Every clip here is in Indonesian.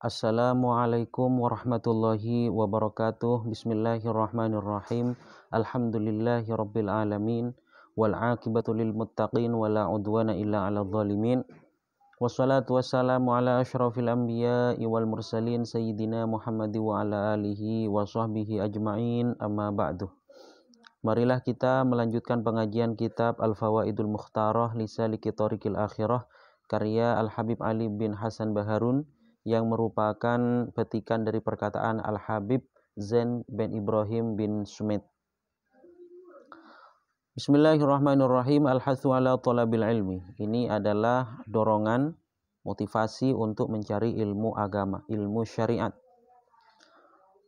Assalamualaikum warahmatullahi wabarakatuh. Bismillahirrahmanirrahim. Alhamdulillahi rabbil alamin. Wal aqibatu lil muttaqin wala udwana illa 'alal zalimin. Wassalatu wassalamu ala asyrafil anbiya'i wal mursalin sayyidina Muhammad wa ala alihi wa sahbihi ajma'in. Amma ba'du. Marilah kita melanjutkan pengajian kitab Al-Fawaidul Mukhtarah li Saliki Thariqil Akhirah karya Al-Habib Ali bin Hasan Baharun, yang merupakan petikan dari perkataan Al-Habib Zain bin Ibrahim bin Sumait. Bismillahirrahmanirrahim. Al-hathu ala talabil ilmi. Ini adalah dorongan, motivasi untuk mencari ilmu agama, ilmu syariat.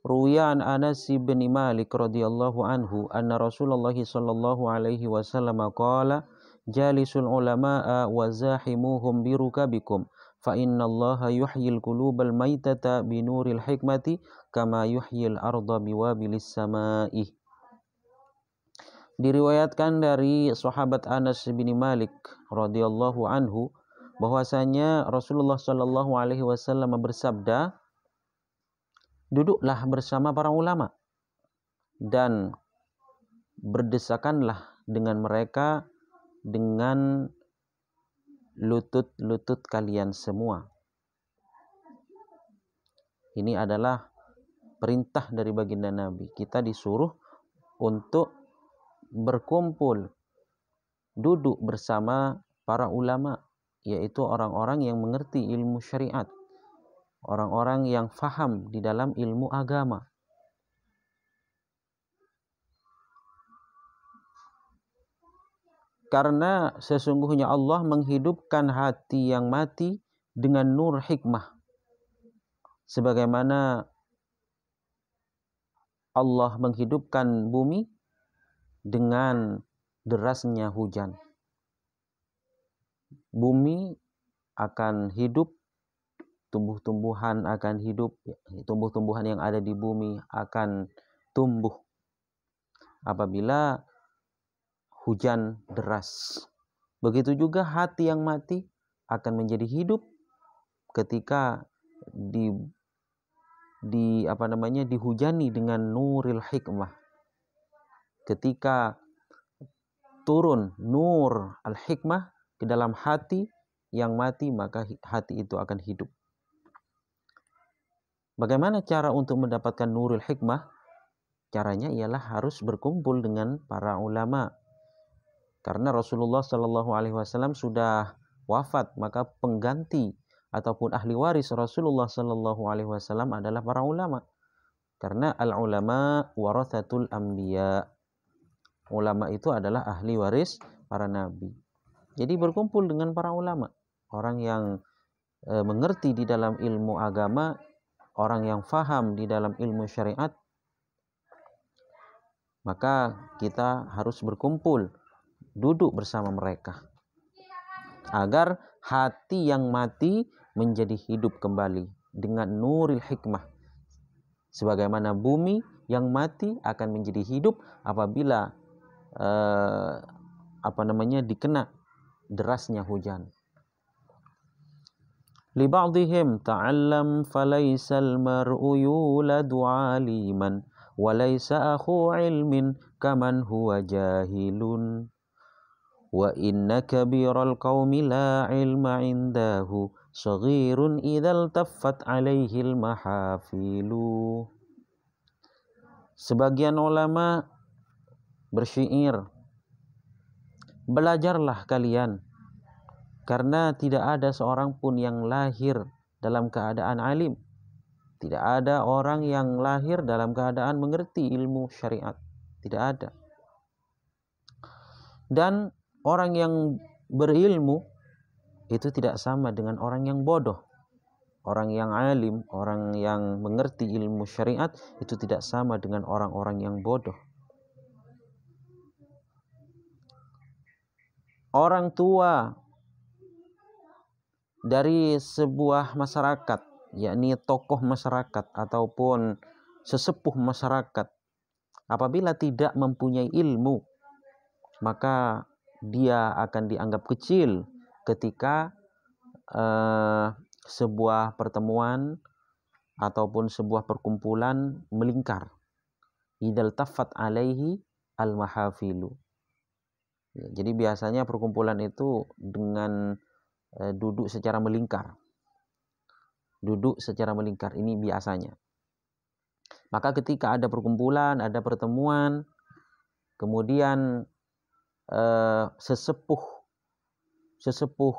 Ruwiya an Anas bin Malik radhiyallahu anhu anna Rasulullah sallallahu alaihi wasallam qala jalisul ulama'a wa zahimuhum birukabikum fa innallaha yuhyil qulubal maitata binuril hikmati kama yuhyil arda biwabilis samai. Diriwayatkan dari sahabat Anas bin Malik radhiyallahu anhu bahwasanya Rasulullah sallallahu alaihi wasallam bersabda, duduklah bersama para ulama dan berdesakanlah dengan mereka dengan lutut-lutut kalian semua. Ini adalah perintah dari baginda Nabi. Kita disuruh untuk berkumpul, duduk bersama para ulama, yaitu orang-orang yang mengerti ilmu syariat, orang-orang yang faham di dalam ilmu agama. Karena sesungguhnya Allah menghidupkan hati yang mati dengan nur hikmah. Sebagaimana Allah menghidupkan bumi dengan derasnya hujan. Bumi akan hidup, tumbuh-tumbuhan akan hidup, tumbuh-tumbuhan yang ada di bumi akan tumbuh apabila hujan deras. Begitu juga hati yang mati akan menjadi hidup ketika dihujani dengan nuril hikmah. Ketika turun nur al-hikmah ke dalam hati yang mati, maka hati itu akan hidup. Bagaimana cara untuk mendapatkan nurul hikmah? Caranya ialah harus berkumpul dengan para ulama. Karena Rasulullah Shallallahu Alaihi Wasallam sudah wafat, maka pengganti ataupun ahli waris Rasulullah Shallallahu Alaihi Wasallam adalah para ulama. Karena al-ulama warathatul anbiya. Ulama itu adalah ahli waris para nabi. Jadi berkumpul dengan para ulama, orang yang mengerti di dalam ilmu agama, orang yang faham di dalam ilmu syariat, maka kita harus berkumpul, duduk bersama mereka agar hati yang mati menjadi hidup kembali dengan nuril hikmah. Sebagaimana bumi yang mati akan menjadi hidup apabila dikena derasnya hujan. Li ba'dihim ta'allam falaisal mar'u yuladu 'aliman wa laysa akhu 'ilmin kaman huwa jahilun. Wa inna kabiral qaumi la ilma indahu saghirun idzal taffat alaihil mahafilu. Sebagian ulama bersyair, belajarlah kalian, karena tidak ada seorang pun yang lahir dalam keadaan alim. Tidak ada orang yang lahir dalam keadaan mengerti ilmu syariat. Tidak ada. Dan orang yang berilmu itu tidak sama dengan orang yang bodoh. Orang yang alim, orang yang mengerti ilmu syariat itu tidak sama dengan orang-orang yang bodoh. Orang tua dari sebuah masyarakat, yakni tokoh masyarakat ataupun sesepuh masyarakat, apabila tidak mempunyai ilmu, maka dia akan dianggap kecil ketika sebuah pertemuan ataupun sebuah perkumpulan melingkar. Idzal taffat alaihi al-mahafilu. Ya, jadi biasanya perkumpulan itu dengan duduk secara melingkar. Duduk secara melingkar, ini biasanya. Maka ketika ada perkumpulan, ada pertemuan, kemudian sesepuh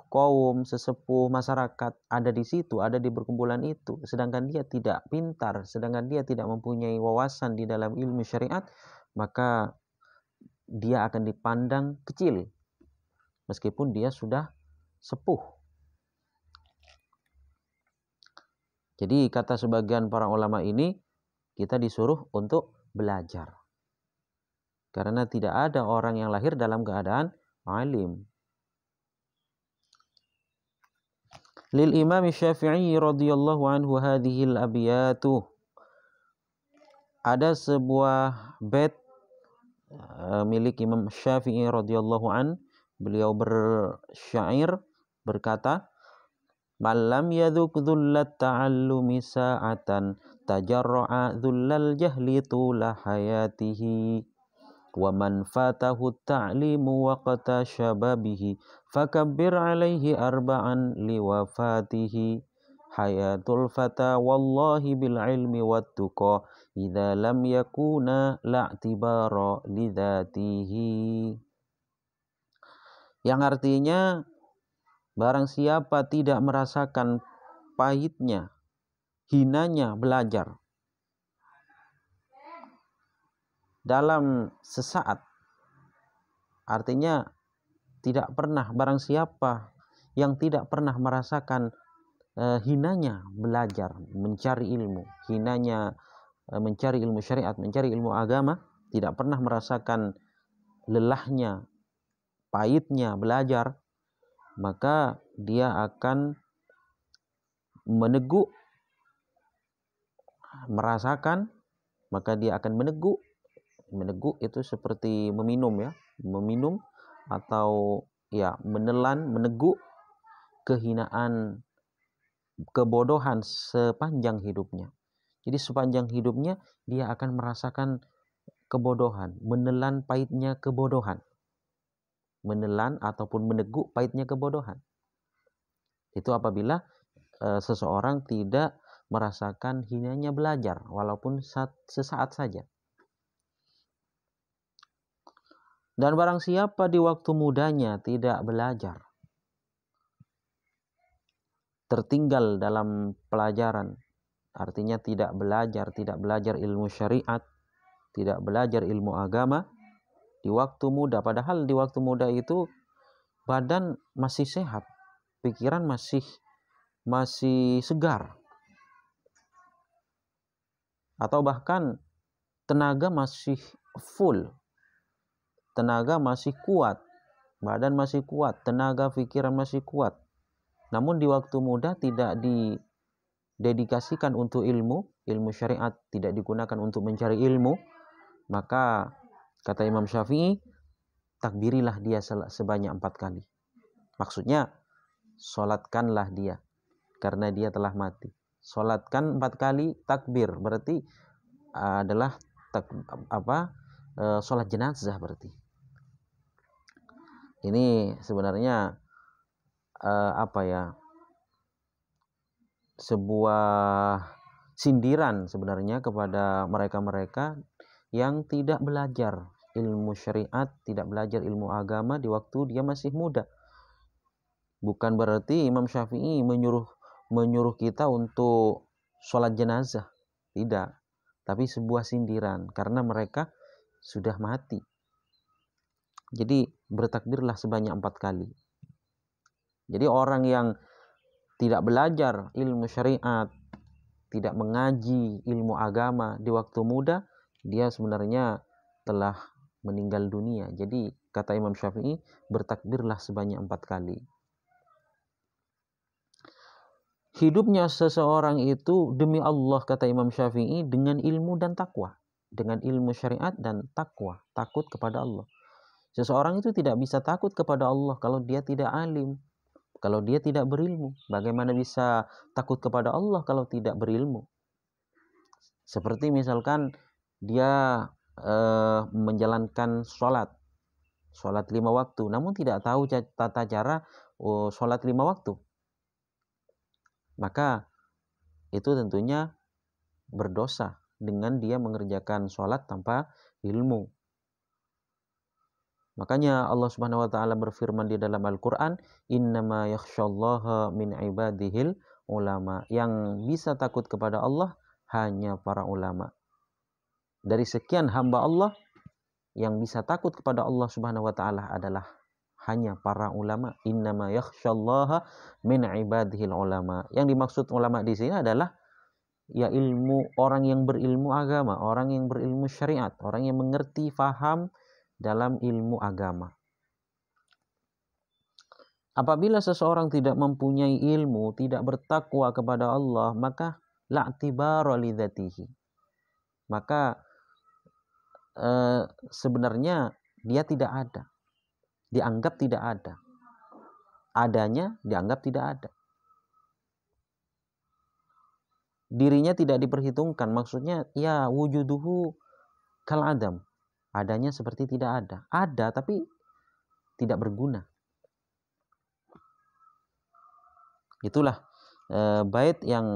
kaum, sesepuh masyarakat ada di situ, ada di perkumpulan itu, sedangkan dia tidak pintar, sedangkan dia tidak mempunyai wawasan di dalam ilmu syariat, maka dia akan dipandang kecil meskipun dia sudah sepuh. Jadi kata sebagian para ulama ini, kita disuruh untuk belajar. Karena tidak ada orang yang lahir dalam keadaan alim. Lil Imam Syafi'i radhiyallahu anhu hadhil abiyatu. Ada sebuah bait milik Imam Syafi'i radhiyallahu an. Beliau bersyair berkata, "Malam yadhuk dhullat ta'allumi sa'atan tajarra'a dhullal jahli tula hayatihi. Wa man fatahu ta'limu waqta syababihi fakabbir alaihi arba'an liwafatihi. Hayatul fata wallahi bil ilmi wattuqa idza lam yakuna la'tibara lidzatihi." Yang artinya, barang siapa tidak merasakan pahitnya, hinanya belajar dalam sesaat, artinya tidak pernah, barang siapa yang tidak pernah merasakan hinanya belajar, mencari ilmu, hinanya mencari ilmu syariat, mencari ilmu agama, tidak pernah merasakan lelahnya, pahitnya belajar, maka dia akan meneguk, merasakan, maka dia akan meneguk. Meneguk itu seperti meminum ya, meminum atau ya menelan, meneguk kehinaan, kebodohan sepanjang hidupnya. Jadi sepanjang hidupnya dia akan merasakan kebodohan, menelan pahitnya kebodohan. Menelan ataupun meneguk pahitnya kebodohan. Itu apabila seseorang tidak merasakan hinanya belajar, walaupun sesaat saja. Dan barang siapa di waktu mudanya tidak belajar, tertinggal dalam pelajaran, artinya tidak belajar ilmu syariat, tidak belajar ilmu agama di waktu muda, padahal di waktu muda itu badan masih sehat, pikiran masih segar, atau bahkan tenaga masih full, tenaga masih kuat, badan masih kuat, tenaga pikiran masih kuat. Namun di waktu muda tidak didedikasikan untuk ilmu syariat, tidak digunakan untuk mencari ilmu, maka kata Imam Syafi'i, takbirilah dia sebanyak 4 kali. Maksudnya, sholatkanlah dia, karena dia telah mati. Sholatkan 4 kali takbir, berarti adalah sholat jenazah berarti. Ini sebenarnya sebuah sindiran sebenarnya kepada mereka-mereka yang tidak belajar ilmu syariat, tidak belajar ilmu agama di waktu dia masih muda. Bukan berarti Imam Syafi'i menyuruh kita untuk sholat jenazah, tidak. Tapi sebuah sindiran, karena mereka sudah mati. Jadi bertakbirlah sebanyak 4 kali. Jadi orang yang tidak belajar ilmu syariat, tidak mengaji ilmu agama di waktu muda, dia sebenarnya telah meninggal dunia. Jadi kata Imam Syafi'i, bertakbirlah sebanyak 4 kali. Hidupnya seseorang itu demi Allah, kata Imam Syafi'i, dengan ilmu dan takwa, dengan ilmu syariat dan takwa, takut kepada Allah. Seseorang itu tidak bisa takut kepada Allah kalau dia tidak alim, kalau dia tidak berilmu. Bagaimana bisa takut kepada Allah kalau tidak berilmu? Seperti misalkan dia menjalankan sholat 5 waktu, namun tidak tahu tata cara sholat 5 waktu, maka itu tentunya berdosa dengan dia mengerjakan sholat tanpa ilmu. Makanya Allah Subhanahu wa taala berfirman di dalam Al-Qur'an, "Innama yakhsyallaha min ibadihil ulama." Yang bisa takut kepada Allah hanya para ulama. Dari sekian hamba Allah, yang bisa takut kepada Allah Subhanahu wa taala adalah hanya para ulama. Innama yakhsyallaha min ibadihil ulama. Yang dimaksud ulama di sini adalah ya orang yang berilmu agama, orang yang berilmu syariat, orang yang mengerti, faham dalam ilmu agama. Apabila seseorang tidak mempunyai ilmu, tidak bertakwa kepada Allah, maka la'tibara lidzatihi. Maka sebenarnya dia tidak ada. Dianggap tidak ada. Adanya dianggap tidak ada. Dirinya tidak diperhitungkan. Maksudnya ya wujuduhu kal adam. Adanya seperti tidak ada. Ada tapi tidak berguna. Itulah bait yang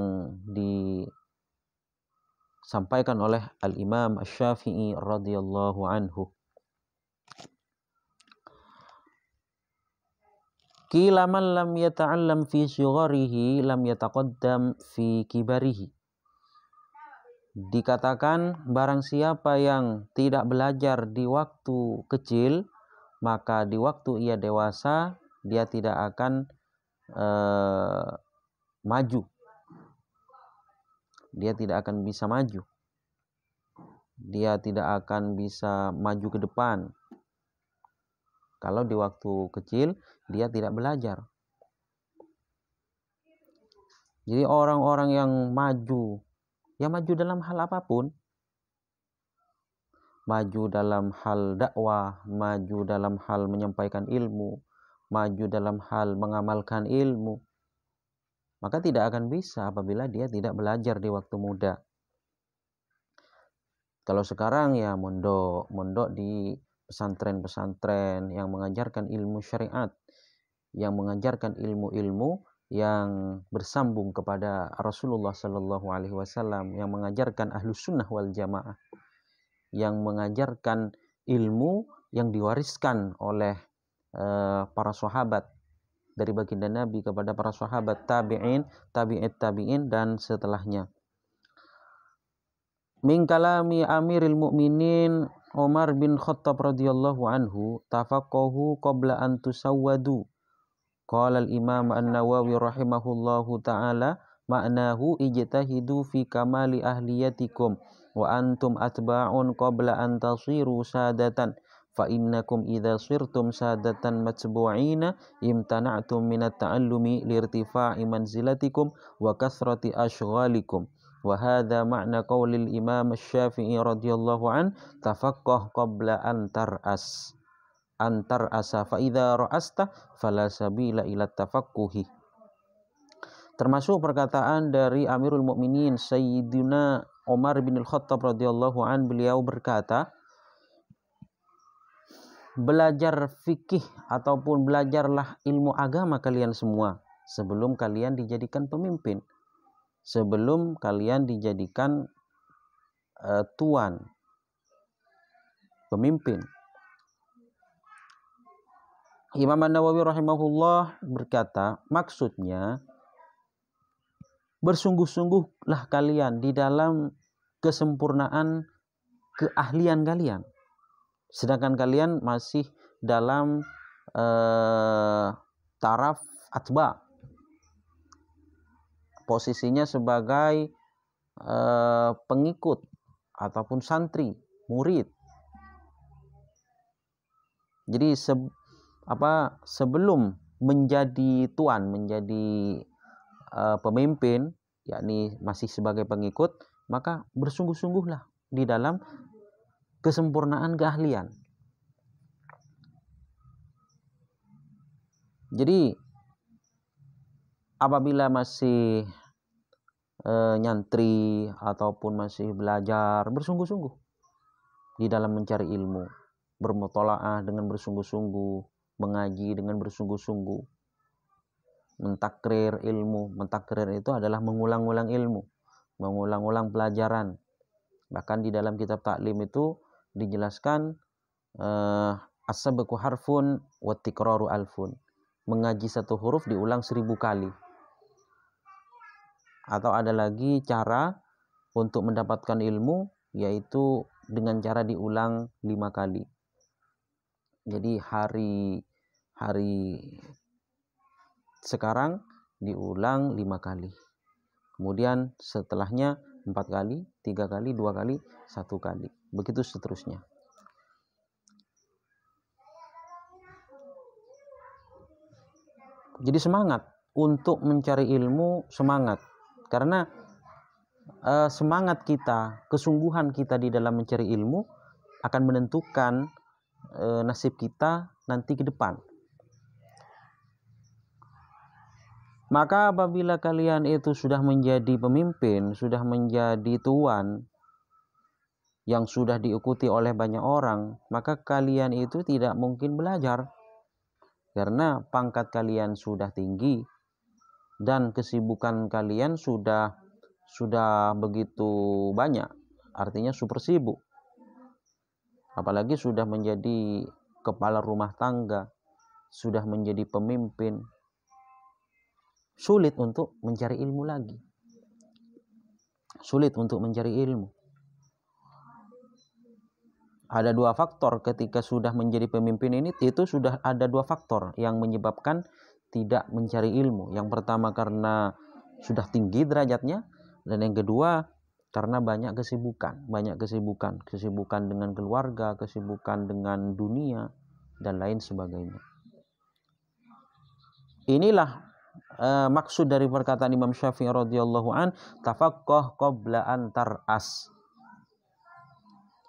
disampaikan oleh Al-Imam Asy-Syafi'i radhiyallahu anhu. Qila man lam yata'allam fi shigharihi lam yataqaddam fi kibarihi. Dikatakan barang siapa yang tidak belajar di waktu kecil, maka di waktu ia dewasa dia tidak akan maju. Dia tidak akan bisa maju. Dia tidak akan bisa maju ke depan. Kalau di waktu kecil dia tidak belajar. Jadi orang-orang yang maju, ya maju dalam hal apapun. Maju dalam hal dakwah, maju dalam hal menyampaikan ilmu, maju dalam hal mengamalkan ilmu, maka tidak akan bisa apabila dia tidak belajar di waktu muda. Kalau sekarang ya mondok di pesantren-pesantren yang mengajarkan ilmu syariat, yang mengajarkan ilmu-ilmu yang bersambung kepada Rasulullah Sallallahu Alaihi Wasallam, yang mengajarkan ahlus sunnah wal jamaah, yang mengajarkan ilmu yang diwariskan oleh para sahabat dari baginda Nabi kepada para sahabat, tabi'in, tabi'in dan setelahnya. Min kalami Amiril Mukminin Umar bin Khattab radhiyallahu anhu, tafaqahu qabla an tusawwadu. Qala al-Imam An-Nawawi rahimahullahu ta'ala, ma'nahu ijtahidu fi kamali ahliyatikum wa antum atba'un qabla an tasiru sadatan. Fa innakum idza sirtum sadatan matbu'ina imtana'tum minat ta'allumi lirtifa'i manzilatikum wa kasrati ashghalikum. Wa hadha ma'na qaulil Imam Asy-Syafi'i radhiyallahu an, tafaqqah qabla an antar asa fa idza ra'asta fala sabila ila tafaqquhi. Termasuk perkataan dari Amirul Mukminin Sayyidina Umar bin Al-Khattab radhiyallahu an, beliau berkata, belajar fikih ataupun belajarlah ilmu agama kalian semua sebelum kalian dijadikan pemimpin, sebelum kalian dijadikan tuan, pemimpin. Imam An-Nawawi rahimahullah berkata, maksudnya bersungguh-sungguhlah kalian di dalam kesempurnaan keahlian kalian, sedangkan kalian masih dalam taraf atba, posisinya sebagai pengikut ataupun santri, murid. Jadi sebelum menjadi tuan, menjadi pemimpin, yakni masih sebagai pengikut, maka bersungguh-sungguhlah di dalam kesempurnaan keahlian. Jadi apabila masih nyantri ataupun masih belajar, bersungguh-sungguh di dalam mencari ilmu, bermutolaah dengan bersungguh-sungguh, mengaji dengan bersungguh-sungguh, mentakrir ilmu. Mentakrir itu adalah mengulang-ulang ilmu, mengulang-ulang pelajaran. Bahkan di dalam kitab taklim itu dijelaskan as-sabqu harfun wa tikraru alfun. Mengaji satu huruf diulang 1000 kali. Atau ada lagi cara untuk mendapatkan ilmu, yaitu dengan cara diulang 5 kali. Jadi hari sekarang diulang 5 kali. Kemudian setelahnya 4 kali, 3 kali, 2 kali, 1 kali. Begitu seterusnya. Jadi semangat untuk mencari ilmu, semangat. Karena semangat kita, kesungguhan kita di dalam mencari ilmu akan menentukan nasib kita nanti ke depan. Maka apabila kalian itu sudah menjadi pemimpin, sudah menjadi tuan yang sudah diikuti oleh banyak orang, maka kalian itu tidak mungkin belajar. Karena pangkat kalian sudah tinggi dan kesibukan kalian sudah begitu banyak, artinya super sibuk. Apalagi sudah menjadi kepala rumah tangga, sudah menjadi pemimpin, sulit untuk mencari ilmu lagi. Sulit untuk mencari ilmu. Ada 2 faktor ketika sudah menjadi pemimpin ini, itu sudah ada 2 faktor yang menyebabkan tidak mencari ilmu. Yang pertama karena sudah tinggi derajatnya, dan yang kedua karena banyak kesibukan dengan keluarga, kesibukan dengan dunia dan lain sebagainya. Inilah maksud dari perkataan Imam Syafi'i radhiyallahu an, tafaqqah qabla an tar'as.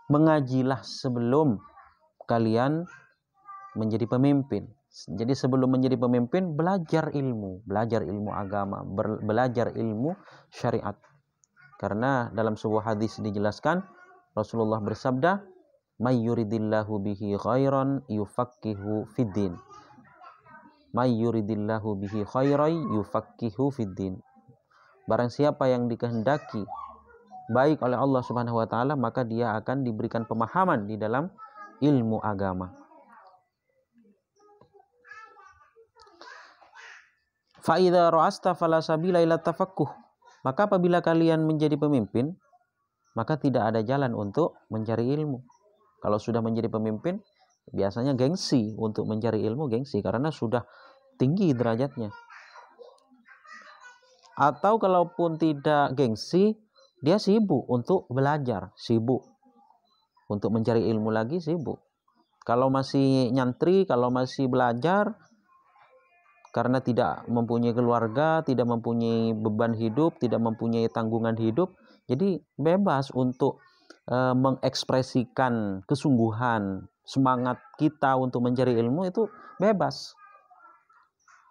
Mengajilah sebelum kalian menjadi pemimpin. Jadi sebelum menjadi pemimpin, belajar ilmu agama, belajar ilmu syariat. Karena dalam sebuah hadis dijelaskan, Rasulullah bersabda, "May yuridillahu bihi khairan yufaqqihu fiddin." May yuridillahu bihi khairan yufaqqihu fiddin. Barang siapa yang dikehendaki baik oleh Allah Subhanahu wa taala, maka dia akan diberikan pemahaman di dalam ilmu agama. Fa idza ra'asta fala sabila ila tafaqquh. Maka apabila kalian menjadi pemimpin, maka tidak ada jalan untuk mencari ilmu. Kalau sudah menjadi pemimpin, biasanya gengsi untuk mencari ilmu, gengsi karena sudah tinggi derajatnya. Atau kalaupun tidak gengsi, dia sibuk untuk belajar, sibuk untuk mencari ilmu lagi, sibuk. Kalau masih nyantri, kalau masih belajar, karena tidak mempunyai keluarga, tidak mempunyai beban hidup, tidak mempunyai tanggungan hidup, jadi bebas untuk mengekspresikan kesungguhan, semangat kita untuk mencari ilmu itu bebas.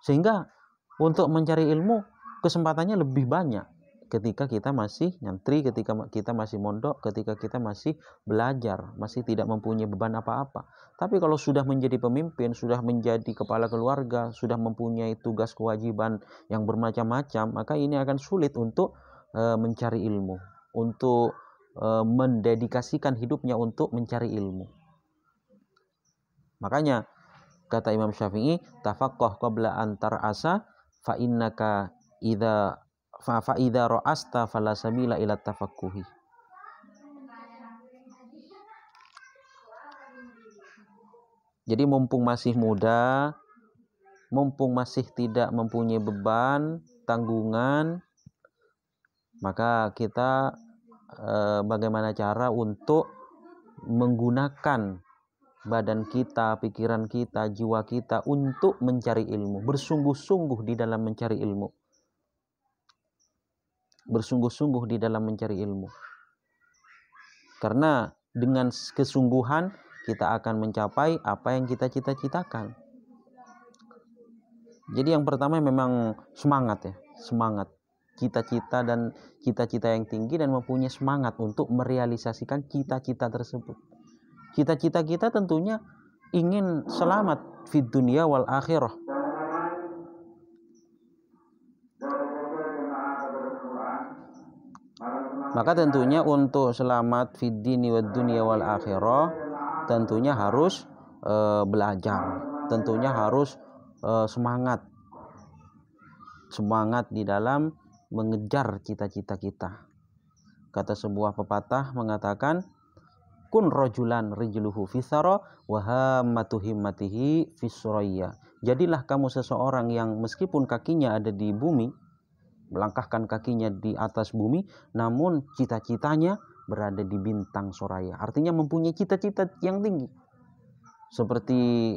Sehingga untuk mencari ilmu kesempatannya lebih banyak ketika kita masih nyantri, ketika kita masih mondok, ketika kita masih belajar, masih tidak mempunyai beban apa-apa. Tapi kalau sudah menjadi pemimpin, sudah menjadi kepala keluarga, sudah mempunyai tugas kewajiban yang bermacam-macam, maka ini akan sulit untuk mencari ilmu, untuk mendedikasikan hidupnya untuk mencari ilmu. Makanya kata Imam Syafi'i, tafaqqah qabla an tar'asa fa innaka idza ra'asta fala sabila ila tafaqquhi. Jadi mumpung masih muda, mumpung masih tidak mempunyai beban, tanggungan, maka kita bagaimana cara untuk menggunakan badan kita, pikiran kita, jiwa kita untuk mencari ilmu, bersungguh-sungguh di dalam mencari ilmu. Bersungguh-sungguh di dalam mencari ilmu. Karena dengan kesungguhan kita akan mencapai apa yang kita cita-citakan. Jadi yang pertama memang semangat ya, semangat. cita-cita dan cita-cita yang tinggi dan mempunyai semangat untuk merealisasikan cita-cita tersebut. Cita-cita kita tentunya ingin selamat fid dunia wal akhirah. Maka tentunya untuk selamat fid dini wad dunia wal akhirah tentunya harus belajar, tentunya harus semangat di dalam mengejar cita-cita kita. Kata sebuah pepatah mengatakan, kun rajulan rijluhu fisara wa hammatu himmatihi fisraya. Jadilah kamu seseorang yang meskipun kakinya ada di bumi, melangkahkan kakinya di atas bumi, namun cita-citanya berada di bintang soraya. Artinya mempunyai cita-cita yang tinggi. Seperti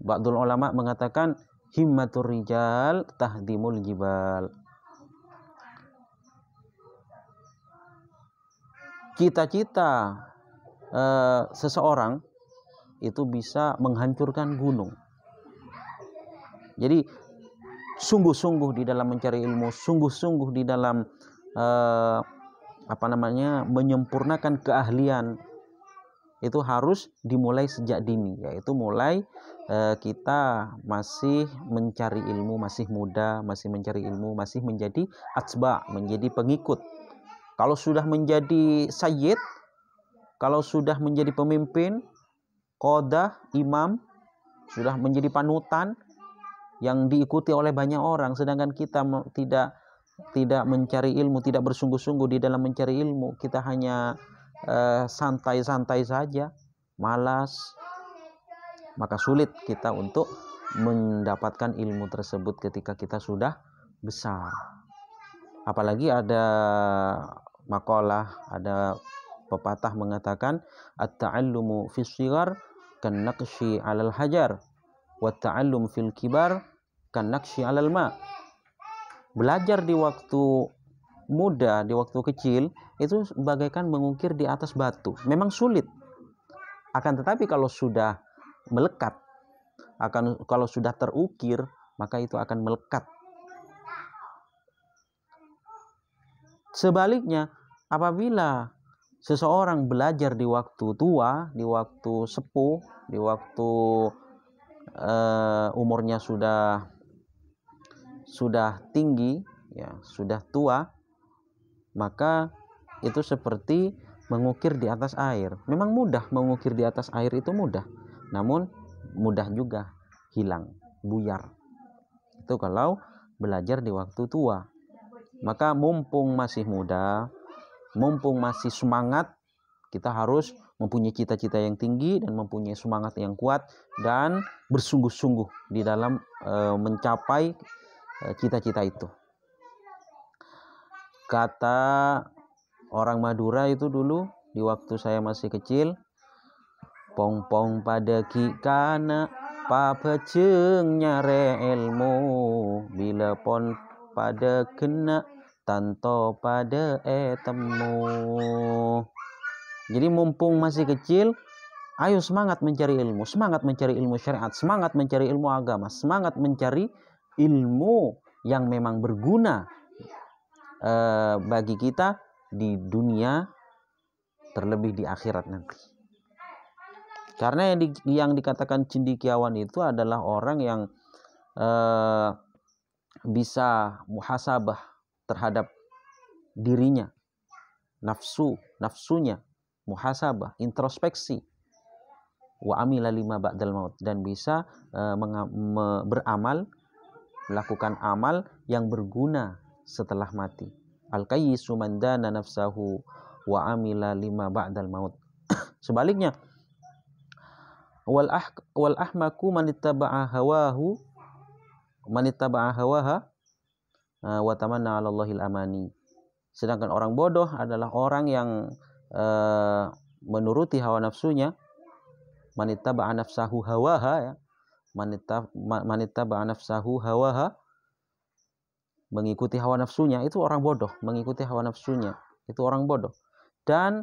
ba'dul ulama mengatakan, himmatur rijal tahdimul jibal. Cita-cita seseorang itu bisa menghancurkan gunung. Jadi sungguh-sungguh di dalam mencari ilmu, sungguh-sungguh di dalam menyempurnakan keahlian itu harus dimulai sejak dini, yaitu mulai kita masih mencari ilmu, masih muda, masih mencari ilmu, masih menjadi atsba, menjadi pengikut. Kalau sudah menjadi sayyid, kalau sudah menjadi pemimpin, qadah, imam, sudah menjadi panutan yang diikuti oleh banyak orang, sedangkan kita tidak mencari ilmu, tidak bersungguh-sungguh di dalam mencari ilmu, kita hanya santai-santai saja, malas, maka sulit kita untuk mendapatkan ilmu tersebut ketika kita sudah besar. Apalagi ada makalah, ada pepatah mengatakan, at-ta'allumu fis shighar kan naqshi 'alal hajar wa ta'allum fil kibar kan naqshi 'alal ma. Belajar di waktu muda, di waktu kecil itu bagaikan mengukir di atas batu. Memang sulit. Akan tetapi kalau sudah melekat, kalau sudah terukir, maka itu akan melekat. Sebaliknya, apabila seseorang belajar di waktu tua, di waktu sepuh, di waktu umurnya sudah tinggi, ya, sudah tua, maka itu seperti mengukir di atas air. Memang mudah mengukir di atas air, itu mudah, namun mudah juga hilang, buyar. Itu kalau belajar di waktu tua. Maka mumpung masih muda, mumpung masih semangat, kita harus mempunyai cita-cita yang tinggi dan mempunyai semangat yang kuat dan bersungguh-sungguh di dalam mencapai cita-cita itu. Kata orang Madura itu dulu di waktu saya masih kecil, pong-pong pada ki kana papeceng nyare ilmu, bila pon pada kena tanto pada temu. Jadi mumpung masih kecil, ayo semangat mencari ilmu, semangat mencari ilmu syariat, semangat mencari ilmu agama, semangat mencari ilmu yang memang berguna bagi kita di dunia, terlebih di akhirat nanti. Karena yang dikatakan cendekiawan itu adalah orang yang bisa muhasabah terhadap dirinya, nafsunya, muhasabah, introspeksi, wa amila lima ba'dal maut, dan bisa beramal, melakukan amal yang berguna setelah mati. Al-qayyisu man dana nafsahu wa amila lima ba'dal maut. Sebaliknya, wal ahmaku man ittaba'a hawaha wa tamanna 'ala Allahil amani. Sedangkan orang bodoh adalah orang yang menuruti hawa nafsunya. Man ittaba'a nafsahu hawaha, ya. Man ittaba'a nafsahu hawaha, mengikuti hawa nafsunya, itu orang bodoh. Mengikuti hawa nafsunya itu orang bodoh. Dan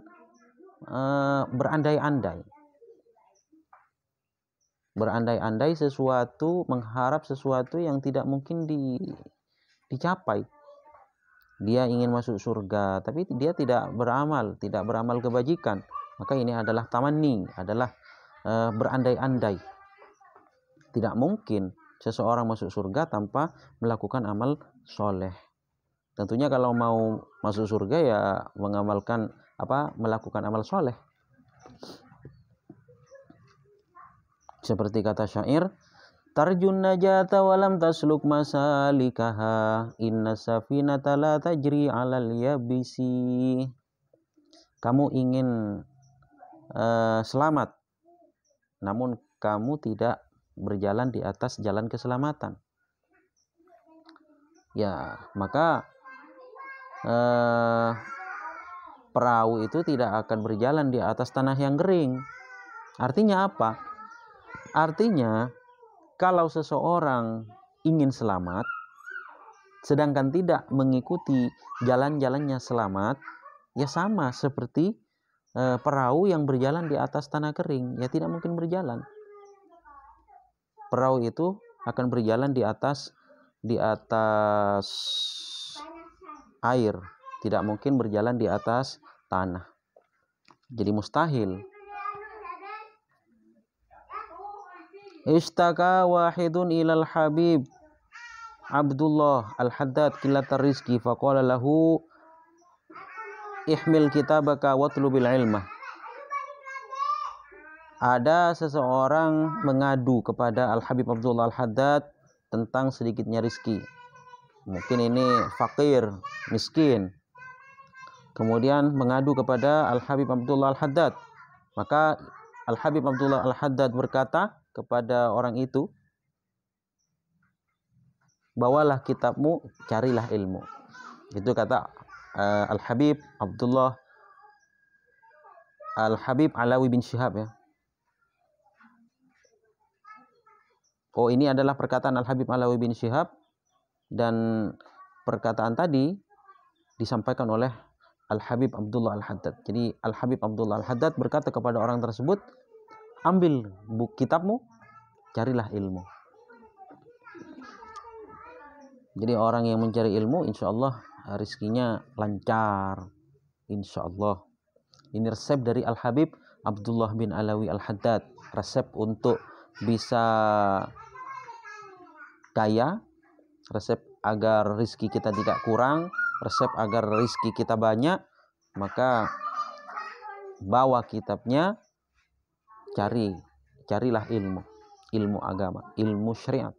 berandai-andai sesuatu, mengharap sesuatu yang tidak mungkin dicapai. dia ingin masuk surga, tapi dia tidak beramal kebajikan, maka ini adalah tamanni, adalah berandai-andai. Tidak mungkin seseorang masuk surga tanpa melakukan amal soleh. Tentunya kalau mau masuk surga ya melakukan amal soleh. Seperti kata syair, tarjun najata walam tasluk masalikaha, inna safinata la tajri alal yabisi. Kamu ingin selamat, namun kamu tidak berjalan di atas jalan keselamatan. Ya, maka perahu itu tidak akan berjalan di atas tanah yang kering. Artinya apa? Artinya kalau seseorang ingin selamat sedangkan tidak mengikuti jalan-jalannya selamat, ya sama seperti perahu yang berjalan di atas tanah kering, ya tidak mungkin berjalan. Perahu itu akan berjalan di atas air, tidak mungkin berjalan di atas tanah. Jadi mustahil. Ishtaka wahidun ilal habib Abdullah al-Haddad qillatar rizki faqala lahu ihmil kitabaka watlubil ilmah. Ada seseorang mengadu kepada Al-Habib Abdullah Al-Haddad tentang sedikitnya rizki. Mungkin ini fakir, miskin. Kemudian mengadu kepada Al-Habib Abdullah Al-Haddad. Maka Al-Habib Abdullah Al-Haddad berkata kepada orang itu, bawalah kitabmu, carilah ilmu. Itu kata Al-Habib Abdullah Al-Habib Alawi bin Syihab, ya. Oh, ini adalah perkataan Al-Habib Alawi bin Syihab, dan perkataan tadi disampaikan oleh Al-Habib Abdullah Al-Haddad. Jadi Al-Habib Abdullah Al-Haddad berkata kepada orang tersebut, ambil kitabmu, carilah ilmu. Jadi orang yang mencari ilmu, insya Allah rizkinya lancar, insya Allah. Ini resep dari Al-Habib Abdullah bin Alawi Al-Haddad, resep untuk bisa kaya, resep agar rizki kita tidak kurang, resep agar rizki kita banyak. Maka bawa kitabnya, carilah ilmu agama, ilmu syariat.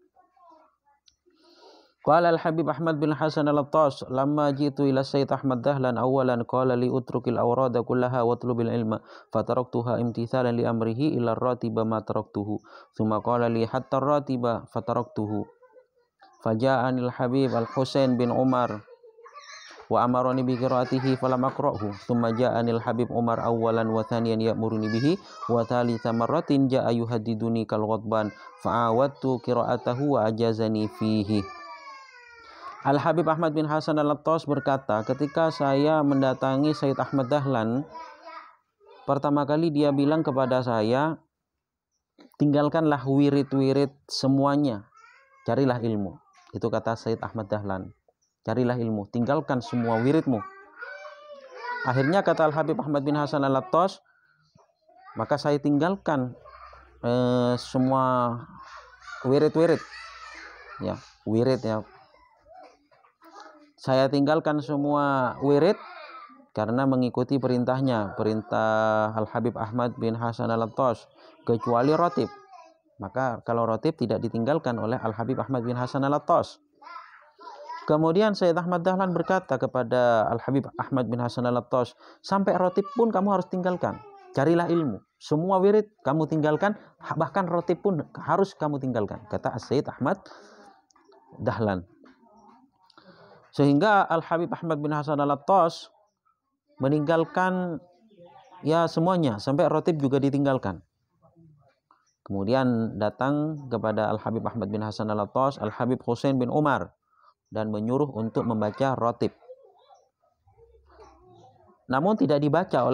Qala Al-Habib Ahmad bin Hasan Al-Attas lamma jitu ila Sayyid Ahmad Dahlan awalan qala li utrukil awrada kullaha watlubil ilma fataraktuha imtithalan li amrihi ila ratiba ma taraktuhu thumma qala li hatta ratiba fataraktuhu faja'ani Al-Habib Al-Husain bin Umar wa amarani bi qiraatihi falam aqra'hu thumma ja'ani Al-Habib Umar awalan wa thaniyan ya'muruni bihi wa thalitha marratin ja'a yuhaddiduni kal ghadban fa'awadtu qiraatahu wa ajazani fihi. Al-Habib Ahmad bin Hasan Al-Attas berkata, ketika saya mendatangi Sayyid Ahmad Dahlan, pertama kali dia bilang kepada saya, tinggalkanlah wirid-wirid semuanya, carilah ilmu. Itu kata Sayyid Ahmad Dahlan, carilah ilmu, tinggalkan semua wiridmu. Akhirnya kata Al-Habib Ahmad bin Hasan Al-Attas, maka saya tinggalkan semua wirid-wirid, ya, wirid, ya. Saya tinggalkan semua wirid karena mengikuti perintahnya, perintah Al-Habib Ahmad bin Hasan Al-Attas, kecuali rotib. Maka kalau rotib tidak ditinggalkan oleh Al-Habib Ahmad bin Hasan Al-Attas. Kemudian Sayyid Ahmad Dahlan berkata kepada Al-Habib Ahmad bin Hasan Al-Attas, sampai rotib pun kamu harus tinggalkan, carilah ilmu. Semua wirid kamu tinggalkan, bahkan rotib pun harus kamu tinggalkan, kata Sayyid Ahmad Dahlan. Sehingga Al-Habib Ahmad bin Hasan Al-Attas meninggalkan ya semuanya, sampai rotib juga ditinggalkan. Kemudian datang kepada Al-Habib Ahmad bin Hasan Al-Attas Al-Habib Husain bin Umar dan menyuruh untuk membaca rotib. Namun tidak dibaca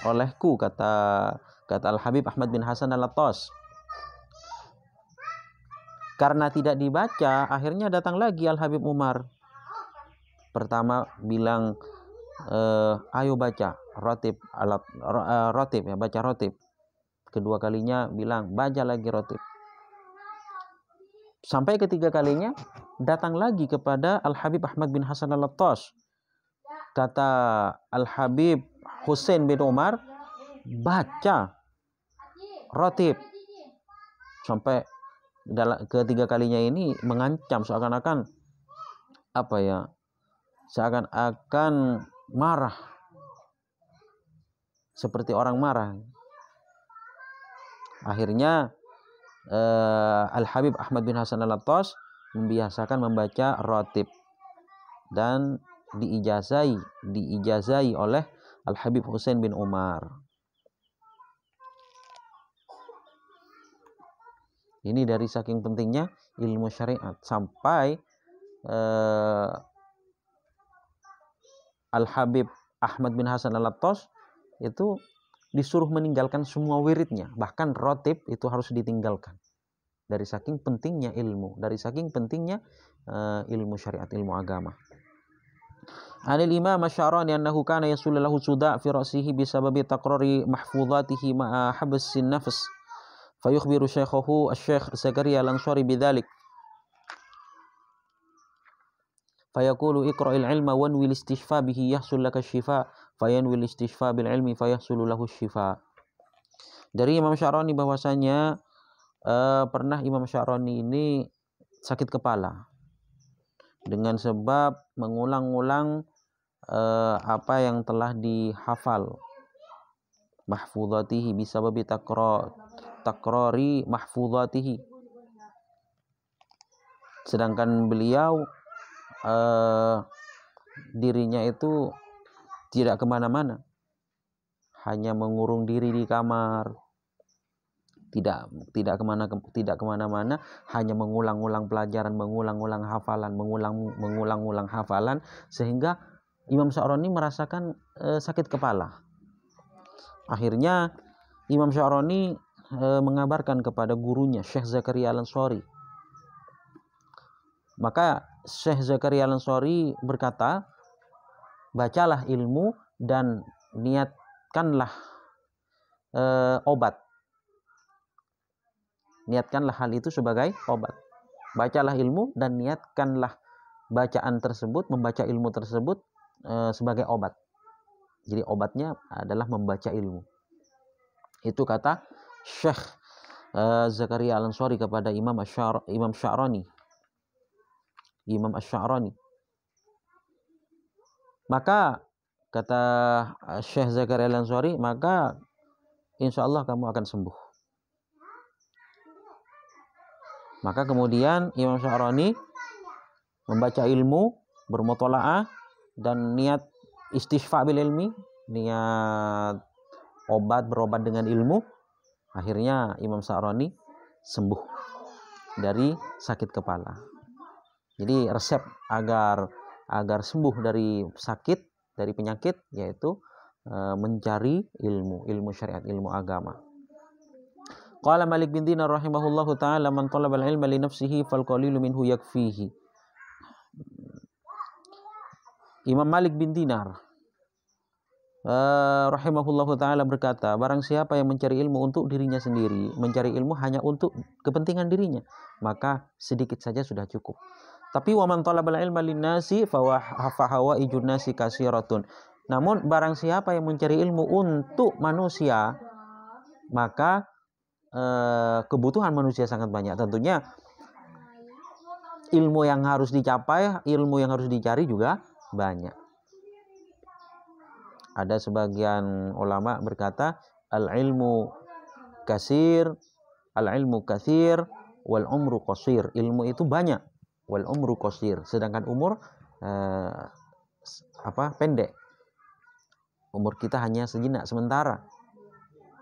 olehku, kata Al-Habib Ahmad bin Hasan Al-Attas. Karena tidak dibaca, akhirnya datang lagi Al-Habib Umar Pertama bilang ayo baca rotib rotib ya, baca rotib. Kedua kalinya bilang baca lagi rotib. Sampai ketiga kalinya datang lagi kepada Al-Habib Ahmad bin Hasan Al-Attas. Kata Al-Habib Husain bin Umar, baca rotib. Sampai ketiga kalinya ini mengancam, seakan-akan seakan-akan marah, seperti orang marah. Akhirnya Al-Habib Ahmad bin Hasan Al-Attas membiasakan membaca rotib dan diijazai oleh Al-Habib Husain bin Umar. Ini dari saking pentingnya ilmu syariat, sampai Al-Habib Ahmad bin Hasan Al-Attas itu disuruh meninggalkan semua wiridnya, bahkan rotib itu harus ditinggalkan. Dari saking pentingnya ilmu, dari saking pentingnya ilmu syariat, ilmu agama. Anil Imam Asy-Sya'rani annahu kana yasul lahu suda' fi ra'sihi bisababi taqrari mahfuzatihi ma'a habsin nafs. Fayukhbiru syaikhahu Asy-Syaikh Zakaria Al-Ansari bidzalik. Fayaqulu iqra'il ilma wanwil istishfa bihi yahsul laka syifa, fayanwil istishfa bil ilmi fayahsulu lahu syifa. Dari Imam Sya'rani bahwasanya pernah Imam Sya'rani ini sakit kepala dengan sebab mengulang-ulang apa yang telah dihafal, mahfuzatihi bisababi takrari mahfuzatihi. Sedangkan beliau dirinya itu tidak kemana-mana, hanya mengurung diri di kamar, tidak kemana-mana, hanya mengulang-ulang pelajaran, mengulang-ulang hafalan, sehingga Imam Sya'rani merasakan sakit kepala. Akhirnya Imam Sya'rani mengabarkan kepada gurunya Syekh Zakaria Al-Ansari. Maka Syekh Zakaria Al-Ansari berkata, bacalah ilmu dan niatkanlah obat. Niatkanlah hal itu sebagai obat. Bacalah ilmu dan niatkanlah bacaan tersebut, membaca ilmu tersebut sebagai obat. Jadi obatnya adalah membaca ilmu. Itu kata Syekh Zakaria Al-Ansari kepada Imam Sya'rani. Imam Asy-Sya'rani. Maka kata Syekh Zakaria Al-Ansari, maka insya Allah kamu akan sembuh. Maka kemudian Imam Sya'rani membaca ilmu, bermutola'ah, dan niat istishfa bil ilmi, niat berobat dengan ilmu. Akhirnya Imam Sya'rani sembuh dari sakit kepala. Jadi resep agar sembuh dari sakit, dari penyakit, yaitu mencari ilmu syariat, ilmu agama. Qala Malik bin Dinar rahimahullahu ta'ala, man talaba al-ilma li nafsihi fal qalilu minhu yakfihi. Imam Malik bin Dinar rahimahullahu ta'ala berkata, barang siapa yang mencari ilmu untuk dirinya sendiri, mencari ilmu hanya untuk kepentingan dirinya, maka sedikit saja sudah cukup. Tapi wa man talabal ilma linnasi fa hawaijun nasi kasiratun. Namun barang siapa yang mencari ilmu untuk manusia, maka kebutuhan manusia sangat banyak. Tentunya ilmu yang harus dicapai, ilmu yang harus dicari juga banyak. Ada sebagian ulama berkata, al-ilmu katsir wal umru qasir. Ilmu itu banyak, wal umru qasir, sedangkan umur pendek. Umur kita hanya sejenak sementara.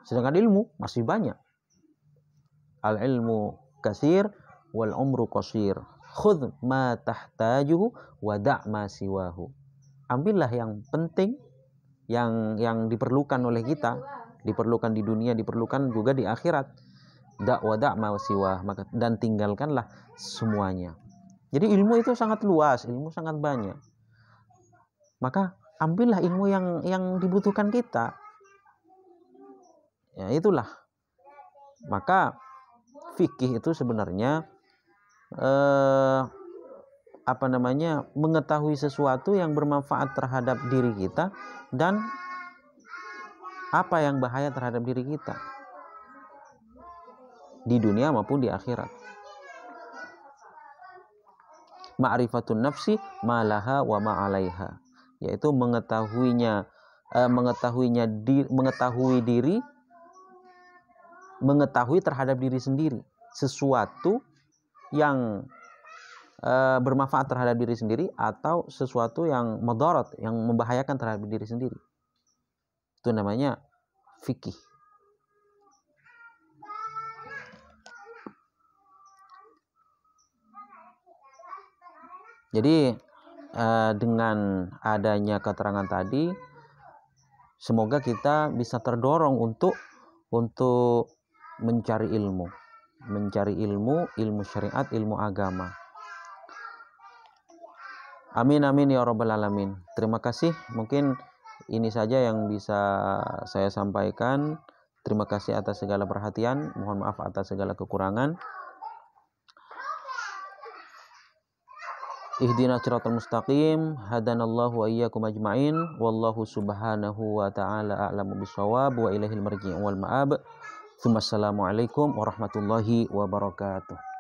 Sedangkan ilmu masih banyak. Al ilmu katsir wal umru qasir. Khudh ma tahtajuhu wa da' ma siwahu. Ambillah yang penting, yang diperlukan oleh kita, diperlukan di dunia, diperlukan juga di akhirat. Da' wa da' ma siwah, maka dan tinggalkanlah semuanya. Jadi ilmu itu sangat luas, ilmu sangat banyak. maka ambillah ilmu yang dibutuhkan kita. Ya, itulah. Maka fikih itu sebenarnya mengetahui sesuatu yang bermanfaat terhadap diri kita dan apa yang bahaya terhadap diri kita di dunia maupun di akhirat. Ma'rifatun nafsi malaha wa ma'alaiha, yaitu mengetahui diri, mengetahui terhadap diri sendiri sesuatu yang bermanfaat terhadap diri sendiri atau sesuatu yang madarat, yang membahayakan terhadap diri sendiri. Itu namanya fikih. Jadi dengan adanya keterangan tadi, semoga kita bisa terdorong untuk mencari ilmu syariat, ilmu agama. Amin amin ya rabbal alamin. Terima kasih. Mungkin ini saja yang bisa saya sampaikan. Terima kasih atas segala perhatian. Mohon maaf atas segala kekurangan. Ihdinas siratal mustaqim, hadanallahu wa iyyakum ajmain, wallahu subhanahu wa ta'ala a'lamu bissawab, wa ilaihil marji' wal ma'ab. Assalamualaikum warahmatullahi wabarakatuh.